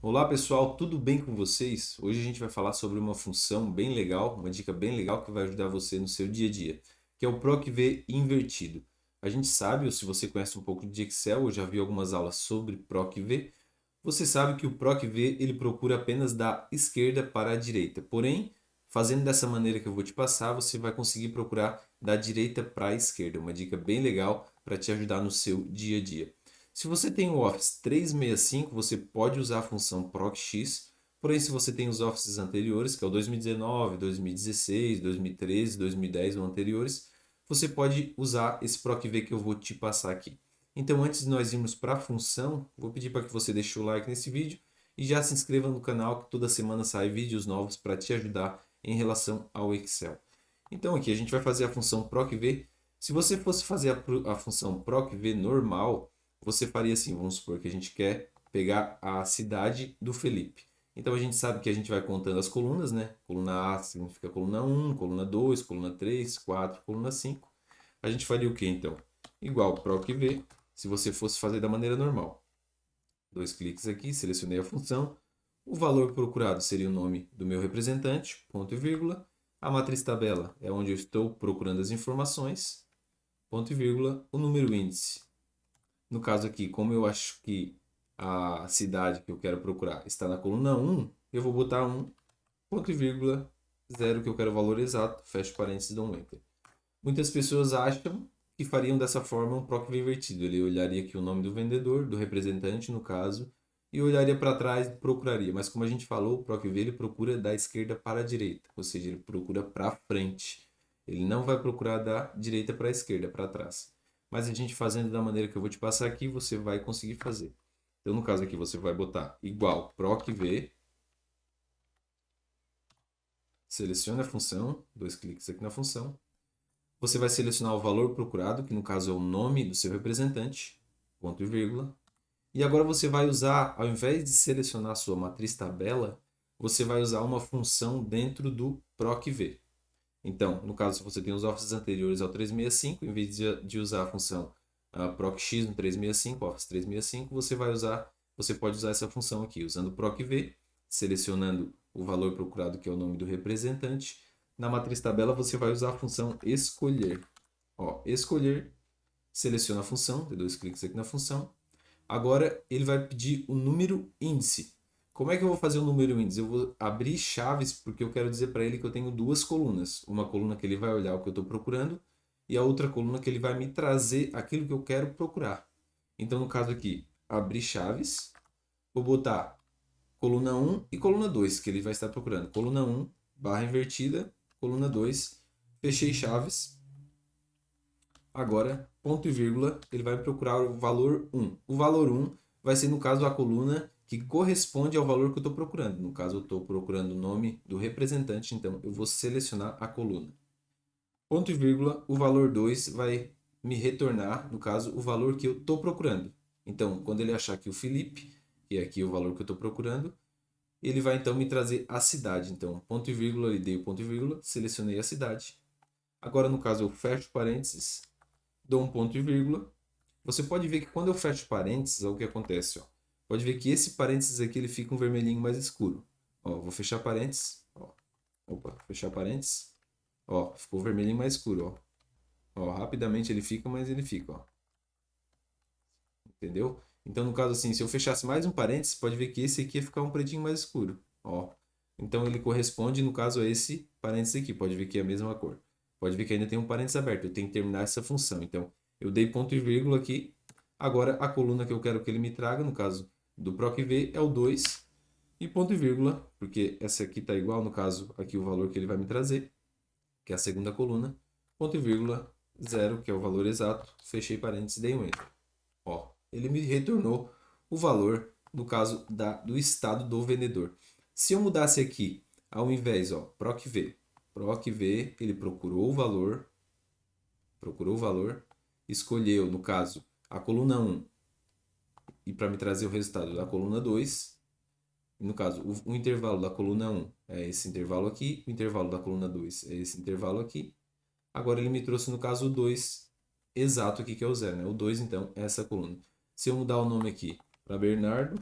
Olá pessoal, tudo bem com vocês? Hoje a gente vai falar sobre uma função bem legal, uma dica bem legal que vai ajudar você no seu dia a dia, que é o PROC-V invertido. A gente sabe, ou se você conhece um pouco de Excel, ou já viu algumas aulas sobre PROC-V, você sabe que o PROC-V ele procura apenas da esquerda para a direita. Porém, fazendo dessa maneira que eu vou te passar, você vai conseguir procurar da direita para a esquerda. Uma dica bem legal para te ajudar no seu dia a dia. Se você tem o Office 365, você pode usar a função PROC-X, porém se você tem os Offices anteriores, que é o 2019, 2016, 2013, 2010 ou anteriores, você pode usar esse PROC-V que eu vou te passar aqui. Então antes de nós irmos para a função, vou pedir para que você deixe o like nesse vídeo e já se inscreva no canal que toda semana sai vídeos novos para te ajudar em relação ao Excel. Então aqui a gente vai fazer a função PROC-V. Se você fosse fazer a função PROC-V normal, você faria assim, vamos supor que a gente quer pegar a cidade do Felipe. Então a gente sabe que a gente vai contando as colunas, né? Coluna A significa coluna 1, coluna 2, coluna 3, 4, coluna 5. A gente faria o que então? Igual PROC-V, se você fosse fazer da maneira normal. Dois cliques aqui, selecionei a função. O valor procurado seria o nome do meu representante, ponto e vírgula. A matriz tabela é onde eu estou procurando as informações, ponto e vírgula. O número índice. No caso aqui, como eu acho que a cidade que eu quero procurar está na coluna 1, eu vou botar 1, ponto e vírgula, 0 que eu quero o valor exato, fecho parênteses e dou um enter. Muitas pessoas acham que fariam dessa forma um PROC invertido. Ele olharia aqui o nome do vendedor, do representante no caso, e olharia para trás e procuraria. Mas como a gente falou, o PROC-V ele procura da esquerda para a direita, ou seja, ele procura para frente. Ele não vai procurar da direita para a esquerda, para trás. Mas a gente fazendo da maneira que eu vou te passar aqui, você vai conseguir fazer. Então, no caso aqui, você vai botar igual PROC-V, seleciona a função, dois cliques aqui na função, você vai selecionar o valor procurado, que no caso é o nome do seu representante, ponto e vírgula. E agora você vai usar, ao invés de selecionar a sua matriz tabela, você vai usar uma função dentro do PROC-V. Então, no caso, se você tem os offices anteriores ao 365, em vez de usar a função PROC-X no 365, Office 365, você pode usar essa função aqui, usando o PROC-V, selecionando o valor procurado, que é o nome do representante. Na matriz tabela, você vai usar a função escolher. Ó, escolher, seleciona a função, dê dois cliques aqui na função. Agora, ele vai pedir o número índice. Como é que eu vou fazer o número índice? Eu vou abrir chaves porque eu quero dizer para ele que eu tenho duas colunas. Uma coluna que ele vai olhar o que eu estou procurando e a outra coluna que ele vai me trazer aquilo que eu quero procurar. Então, no caso aqui, abrir chaves, vou botar coluna 1 e coluna 2, que ele vai estar procurando. Coluna 1, barra invertida, coluna 2, fechei chaves. Agora, ponto e vírgula, ele vai procurar o valor 1. O valor 1 vai ser, no caso, a coluna que corresponde ao valor que eu estou procurando. No caso, eu estou procurando o nome do representante, então eu vou selecionar a coluna. Ponto e vírgula, o valor 2 vai me retornar, no caso, o valor que eu estou procurando. Então, quando ele achar aqui o Felipe, que é aqui o valor que eu estou procurando, ele vai então me trazer a cidade. Então, ponto e vírgula, ele dei o ponto e vírgula, selecionei a cidade. Agora, no caso, eu fecho parênteses, dou um ponto e vírgula. Você pode ver que quando eu fecho parênteses, olha o que acontece. Ó. Pode ver que esse parênteses aqui ele fica um vermelhinho mais escuro. Ó, vou fechar parênteses. Ó. Opa, fechar parênteses. Ó, ficou vermelhinho mais escuro. Ó. Ó, rapidamente ele fica, mas ele fica. Ó. Entendeu? Então, no caso assim, se eu fechasse mais um parênteses, pode ver que esse aqui ia ficar um pretinho mais escuro. Ó. Então, ele corresponde, no caso, a esse parênteses aqui. Pode ver que é a mesma cor. Pode ver que ainda tem um parênteses aberto. Eu tenho que terminar essa função. Então, eu dei ponto e vírgula aqui. Agora, a coluna que eu quero que ele me traga, no caso do PROC-V, é o 2 e ponto e vírgula, porque essa aqui está igual, no caso, aqui o valor que ele vai me trazer, que é a segunda coluna, ponto e vírgula, 0, que é o valor exato, fechei parênteses e dei um enter. Ó, ele me retornou o valor, no caso do estado do vendedor. Se eu mudasse aqui, ao invés, ó, PROC-V, ele procurou o valor, escolheu, no caso, a coluna 1 e para me trazer o resultado da coluna 2, no caso, o intervalo da coluna 1 é esse intervalo aqui, o intervalo da coluna 2 é esse intervalo aqui. Agora ele me trouxe, no caso, o 2 exato aqui, que é o 0, né? O 2, então, é essa coluna. Se eu mudar o nome aqui para Bernardo,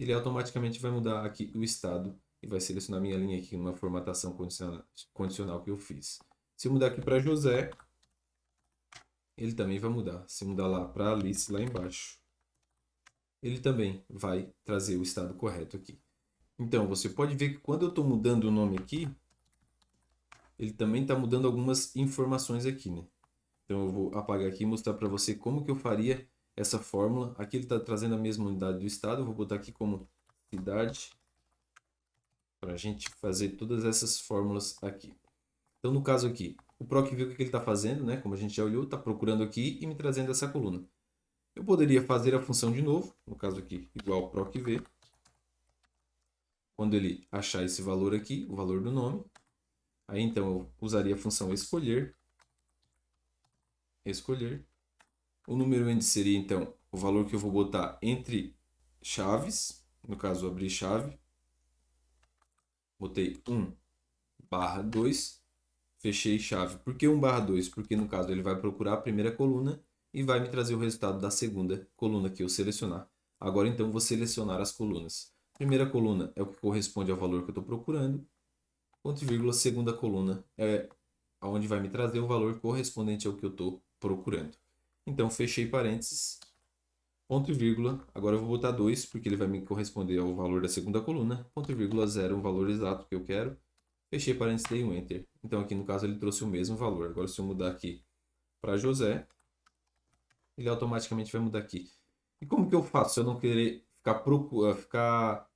ele automaticamente vai mudar aqui o estado e vai selecionar minha linha aqui numa formatação condicional que eu fiz. Se eu mudar aqui para José, ele também vai mudar. Se mudar lá para Alice, lá embaixo, ele também vai trazer o estado correto aqui. Então, você pode ver que quando eu estou mudando o nome aqui, ele também está mudando algumas informações aqui, né? Então, eu vou apagar aqui e mostrar para você como que eu faria essa fórmula. Aqui ele está trazendo a mesma unidade do estado. Eu vou botar aqui como cidade para a gente fazer todas essas fórmulas aqui. Então, no caso aqui, o PROC-V, o que ele está fazendo, né? Como a gente já olhou, está procurando aqui e me trazendo essa coluna. Eu poderia fazer a função de novo, no caso aqui, igual PROC-V. Quando ele achar esse valor aqui, o valor do nome, aí então eu usaria a função escolher. O número end seria então o valor que eu vou botar entre chaves, no caso abrir chave. Botei 1/2, fechei chave. Por que 1/2? Porque no caso ele vai procurar a primeira coluna e vai me trazer o resultado da segunda coluna que eu selecionar. Agora então vou selecionar as colunas. Primeira coluna é o que corresponde ao valor que eu estou procurando. Ponto e vírgula, segunda coluna é onde vai me trazer o valor correspondente ao que eu estou procurando. Então fechei parênteses, ponto e vírgula, agora eu vou botar 2 porque ele vai me corresponder ao valor da segunda coluna. Ponto e vírgula 0, o valor exato que eu quero. Fechei parênteses, dei um Enter. Então aqui no caso ele trouxe o mesmo valor. Agora se eu mudar aqui para José, ele automaticamente vai mudar aqui. E como que eu faço se eu não querer ficar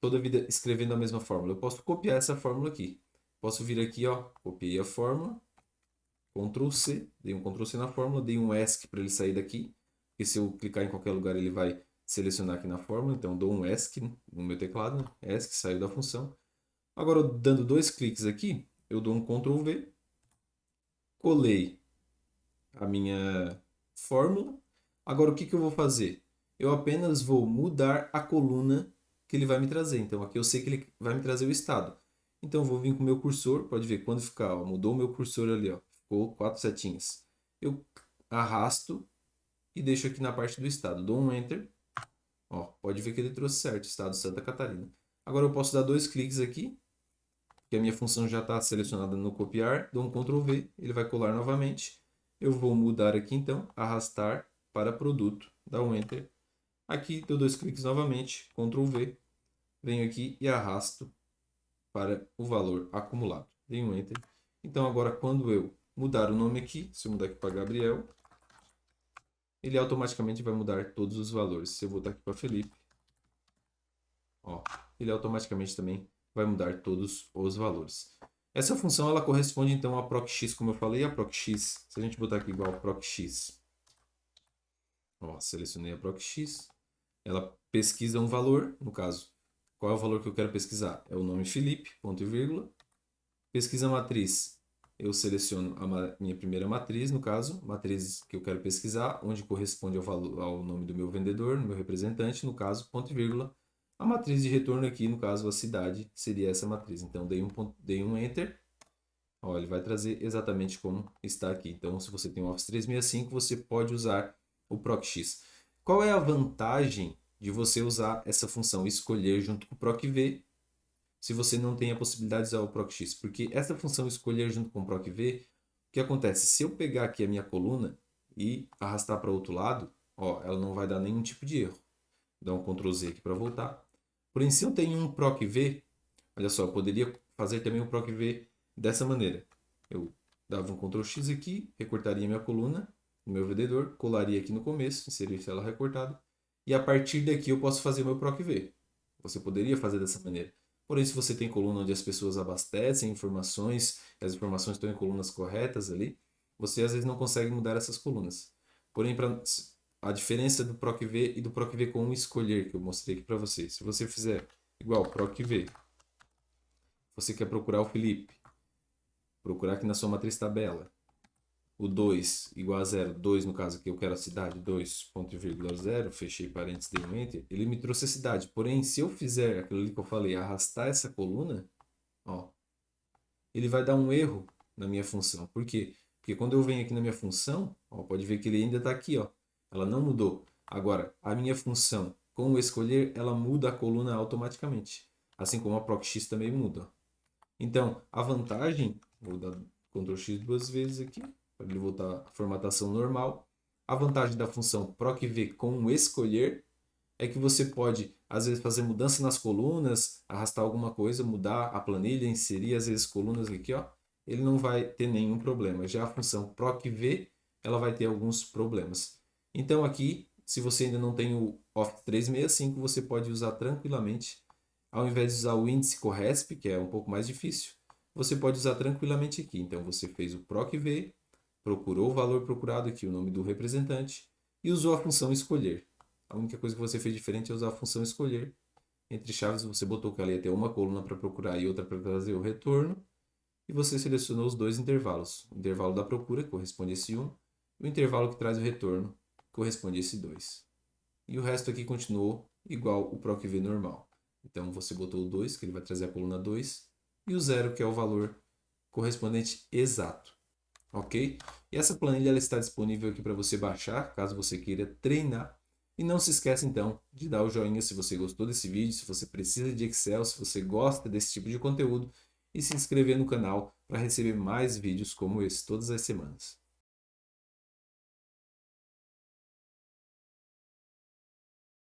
toda a vida escrevendo a mesma fórmula? Eu posso copiar essa fórmula aqui. Posso vir aqui, ó, copiei a fórmula, Ctrl C, dei um Ctrl C na fórmula, dei um ESC para ele sair daqui, porque se eu clicar em qualquer lugar ele vai selecionar aqui na fórmula, então dou um ESC no meu teclado, né? ESC, saiu da função. Agora, dando 2 cliques aqui, eu dou um Ctrl V, colei a minha fórmula. Agora, o que que eu vou fazer? Eu apenas vou mudar a coluna que ele vai me trazer. Então, aqui eu sei que ele vai me trazer o estado. Então, eu vou vir com o meu cursor. Pode ver, quando ficar, ó, mudou o meu cursor ali, ó, ficou 4 setinhas. Eu arrasto e deixo aqui na parte do estado. Dou um Enter. Ó, pode ver que ele trouxe certo, estado Santa Catarina. Agora, eu posso dar 2 cliques aqui, que a minha função já está selecionada no copiar. Dou um Ctrl V, ele vai colar novamente. Eu vou mudar aqui então, arrastar para produto, dá um Enter. Aqui dou 2 cliques novamente, Ctrl V, venho aqui e arrasto para o valor acumulado. Dei um Enter. Então agora quando eu mudar o nome aqui, se eu mudar aqui para Gabriel, ele automaticamente vai mudar todos os valores. Se eu voltar aqui para Felipe, ó, ele automaticamente também vai mudar todos os valores. Essa função ela corresponde então a procx, como eu falei, a procx. Se a gente botar aqui igual procx, ó, selecionei a procx, ela pesquisa um valor, no caso, qual é o valor que eu quero pesquisar? É o nome Felipe, ponto e vírgula. Pesquisa matriz, eu seleciono a minha primeira matriz, no caso, matriz que eu quero pesquisar, onde corresponde ao nome do meu vendedor, do meu representante, no caso, ponto e vírgula. A matriz de retorno aqui, no caso, a cidade, seria essa matriz. Então, dei um Enter. Ó, ele vai trazer exatamente como está aqui. Então, se você tem o Office 365, você pode usar o procx. Qual é a vantagem de você usar essa função escolher junto com o procv, se você não tem a possibilidade de usar o procx? Porque essa função escolher junto com o procv, o que acontece? Se eu pegar aqui a minha coluna e arrastar para o outro lado, ó, ela não vai dar nenhum tipo de erro. Dá um Ctrl Z aqui para voltar. Porém, se eu tenho um procv, olha só, eu poderia fazer também o procv dessa maneira. Eu dava um Ctrl X aqui, recortaria minha coluna no meu vendedor, colaria aqui no começo, inseriria ela recortada, e a partir daqui eu posso fazer o meu procv. Você poderia fazer dessa maneira. Porém, se você tem coluna onde as pessoas abastecem informações, e as informações estão em colunas corretas ali, você às vezes não consegue mudar essas colunas. Porém, a diferença do procv e do procv com um escolher que eu mostrei aqui para você. Se você fizer igual procv, você quer procurar o Felipe, procurar aqui na sua matriz tabela, o 2 igual a 0, 2 no caso aqui eu quero a cidade, 2, ponto e vírgula 0, fechei parênteses, dei um Enter, ele me trouxe a cidade. Porém, se eu fizer aquilo ali que eu falei, arrastar essa coluna, ó, ele vai dar um erro na minha função. Por quê? Porque quando eu venho aqui na minha função, ó, pode ver que ele ainda está aqui, ó, ela não mudou. Agora, a minha função com o escolher, ela muda a coluna automaticamente. Assim como a PROC-X também muda. Então, a vantagem, vou dar Ctrl X duas vezes aqui, para ele voltar à formatação normal. A vantagem da função PROC-V com o escolher é que você pode, às vezes, fazer mudança nas colunas, arrastar alguma coisa, mudar a planilha, inserir, às vezes, colunas aqui, ó. Ele não vai ter nenhum problema. Já a função PROC-V, ela vai ter alguns problemas. Então, aqui, se você ainda não tem o Office 365, você pode usar tranquilamente. Ao invés de usar o índice CORRESP, que é um pouco mais difícil, você pode usar tranquilamente aqui. Então, você fez o PROC-V, procurou o valor procurado aqui, o nome do representante, e usou a função escolher. A única coisa que você fez diferente é usar a função escolher. Entre chaves, você botou que ela ia ter uma coluna para procurar e outra para trazer o retorno. E você selecionou os dois intervalos. O intervalo da procura, que corresponde a esse 1, e o intervalo que traz o retorno, que corresponde a esse 2. E o resto aqui continuou igual o PROC-V normal. Então você botou o 2, que ele vai trazer a coluna 2, e o 0, que é o valor correspondente exato. Ok? E essa planilha ela está disponível aqui para você baixar, caso você queira treinar. E não se esqueça então de dar o joinha se você gostou desse vídeo, se você precisa de Excel, se você gosta desse tipo de conteúdo, e se inscrever no canal para receber mais vídeos como esse todas as semanas.